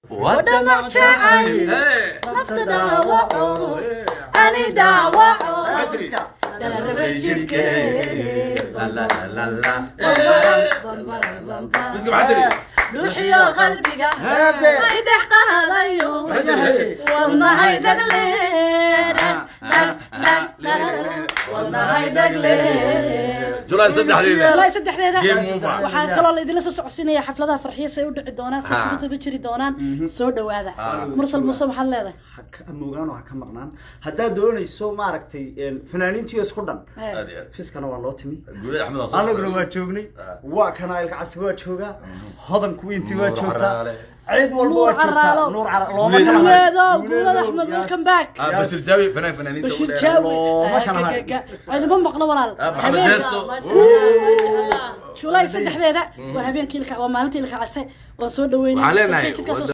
ودمع شعي نفط داوعو أنا داوعو درب جركي لا لا لا لا روحي يا قلبي ما يدح قهريو والله يدقلين والله يدقلين جولاي صدح ليدا waxaan kaloo idin la soo socodsiinaya xafladaha farxiisa ay u dhici doonaan soo bixi doonaan soo dhawaada mursal muuse waxaan leedahay amogaan oo ka maqnaan hadaa doonayso ma aragtay fanaaniintii isku dhan fiskana waa loo timi anaguna waa joognay waa kanaylka casri waa jooga hodan ku intii waa joogtaa عيد والبوشة نور على الله ما كان هذا قول أحمد welcome back بشير جاوي فنان بشير جاوي عيد بن بقلا ولا محمد جيستو شو لا يصدق هذا وهبين كيلك ومالتي لك عسى وصور دويني